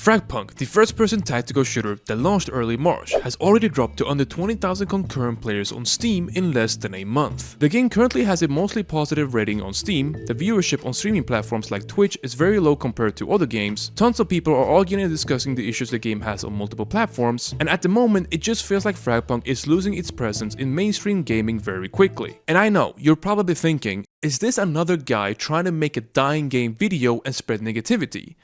FragPunk, the first-person tactical shooter that launched early March, has already dropped to under 20,000 concurrent players on Steam in less than a month. The game currently has a mostly positive rating on Steam, the viewership on streaming platforms like Twitch is very low compared to other games, tons of people are arguing and discussing the issues the game has on multiple platforms, and at the moment it just feels like FragPunk is losing its presence in mainstream gaming very quickly. And I know, you're probably thinking, is this another guy trying to make a dying game video and spread negativity?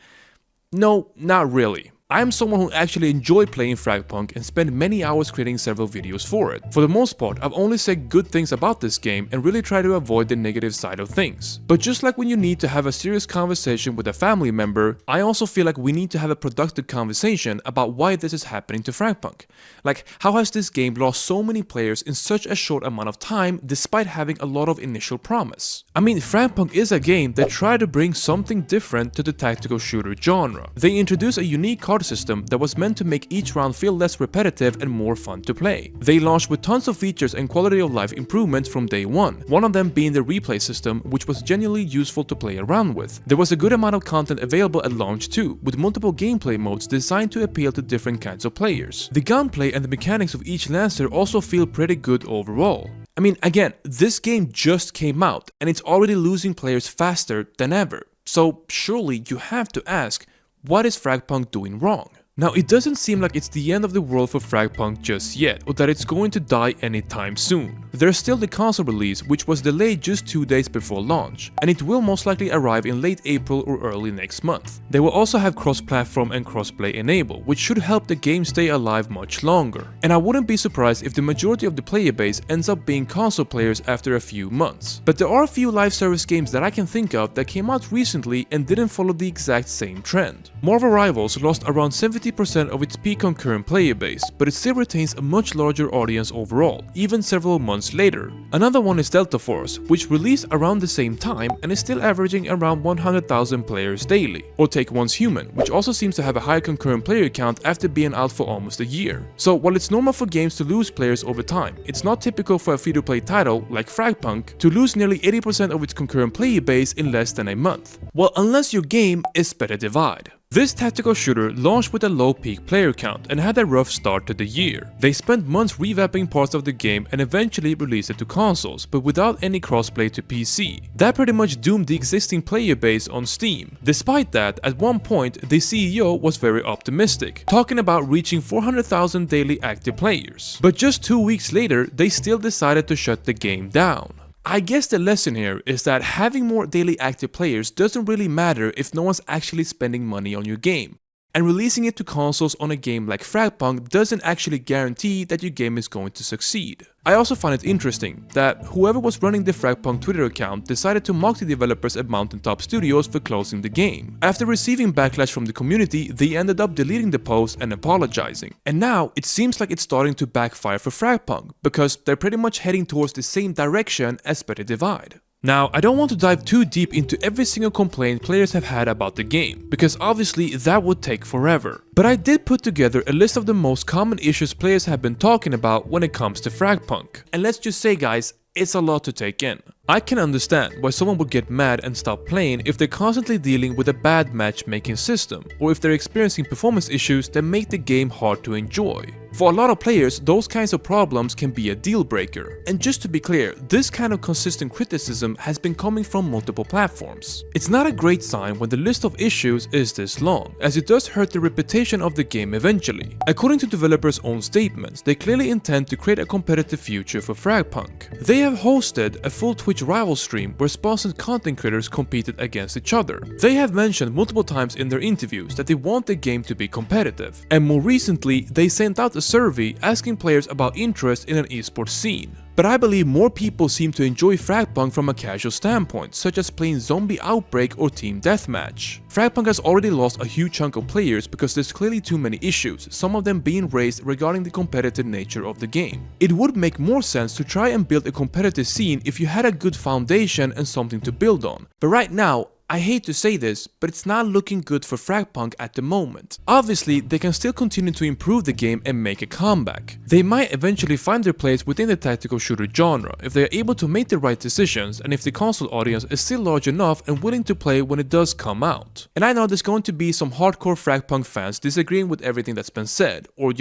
No, not really. I am someone who actually enjoy playing FragPunk and spend many hours creating several videos for it. For the most part, I've only said good things about this game and really try to avoid the negative side of things. But just like when you need to have a serious conversation with a family member, I also feel like we need to have a productive conversation about why this is happening to FragPunk. Like, how has this game lost so many players in such a short amount of time despite having a lot of initial promise? I mean, FragPunk is a game that tried to bring something different to the tactical shooter genre. They introduced a unique card system that was meant to make each round feel less repetitive and more fun to play. They launched with tons of features and quality of life improvements from day one of them being the replay system, which was genuinely useful to play around with. There was a good amount of content available at launch too, with multiple gameplay modes designed to appeal to different kinds of players. The gunplay and the mechanics of each Lancer also feel pretty good overall. I mean, again, this game just came out and it's already losing players faster than ever. So surely you have to ask, what is FragPunk doing wrong? Now, it doesn't seem like it's the end of the world for FragPunk just yet, or that it's going to die anytime soon. There's still the console release, which was delayed just 2 days before launch, and it will most likely arrive in late April or early next month. They will also have cross-platform and crossplay enabled, which should help the game stay alive much longer. And I wouldn't be surprised if the majority of the player base ends up being console players after a few months. But there are a few live service games that I can think of that came out recently and didn't follow the exact same trend. Marvel Rivals lost around 70% of its peak concurrent player base, but it still retains a much larger audience overall, even several months later. Another one is Delta Force, which released around the same time and is still averaging around 100,000 players daily. Or take Once Human, which also seems to have a high concurrent player count after being out for almost a year. So while it's normal for games to lose players over time, it's not typical for a free-to-play title like FragPunk to lose nearly 80% of its concurrent player base in less than a month. Well, unless your game is Better Divide. This tactical shooter launched with a low peak player count and had a rough start to the year. They spent months revamping parts of the game and eventually released it to consoles, but without any crossplay to PC. That pretty much doomed the existing player base on Steam. Despite that, at one point, the CEO was very optimistic, talking about reaching 400,000 daily active players. But just 2 weeks later, they still decided to shut the game down. I guess the lesson here is that having more daily active players doesn't really matter if no one's actually spending money on your game, and releasing it to consoles on a game like FragPunk doesn't actually guarantee that your game is going to succeed. I also find it interesting that whoever was running the FragPunk Twitter account decided to mock the developers at Mountaintop Studios for closing the game. After receiving backlash from the community, they ended up deleting the post and apologizing. And now it seems like it's starting to backfire for FragPunk, because they're pretty much heading towards the same direction as Better Divide. Now, I don't want to dive too deep into every single complaint players have had about the game, because obviously that would take forever. But I did put together a list of the most common issues players have been talking about when it comes to FragPunk. And let's just say, guys, it's a lot to take in. I can understand why someone would get mad and stop playing if they're constantly dealing with a bad matchmaking system, or if they're experiencing performance issues that make the game hard to enjoy. For a lot of players, those kinds of problems can be a deal breaker. And just to be clear, this kind of consistent criticism has been coming from multiple platforms. It's not a great sign when the list of issues is this long, as it does hurt the reputation of the game eventually. According to developers' own statements, they clearly intend to create a competitive future for FragPunk. They have hosted a full Twitch rival stream where sponsored content creators competed against each other. They have mentioned multiple times in their interviews that they want the game to be competitive, and more recently they sent out a survey asking players about interest in an esports scene. But I believe more people seem to enjoy FragPunk from a casual standpoint, such as playing Zombie Outbreak or Team Deathmatch. FragPunk has already lost a huge chunk of players because there's clearly too many issues, some of them being raised regarding the competitive nature of the game. It would make more sense to try and build a competitive scene if you had a good foundation and something to build on. But right now, I hate to say this, but it's not looking good for FragPunk at the moment. Obviously, they can still continue to improve the game and make a comeback. They might eventually find their place within the tactical shooter genre if they are able to make the right decisions and if the console audience is still large enough and willing to play when it does come out. And I know there's going to be some hardcore FragPunk fans disagreeing with everything that's been said, or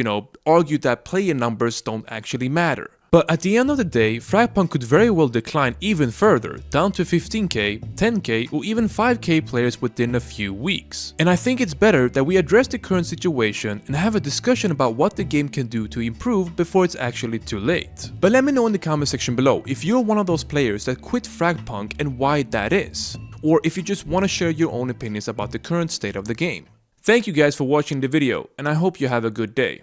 argue that player numbers don't actually matter. But at the end of the day, FragPunk could very well decline even further, down to 15k, 10k, or even 5k players within a few weeks. And I think it's better that we address the current situation and have a discussion about what the game can do to improve before it's actually too late. But let me know in the comment section below if you're one of those players that quit FragPunk and why that is, or if you just want to share your own opinions about the current state of the game. Thank you guys for watching the video, and I hope you have a good day.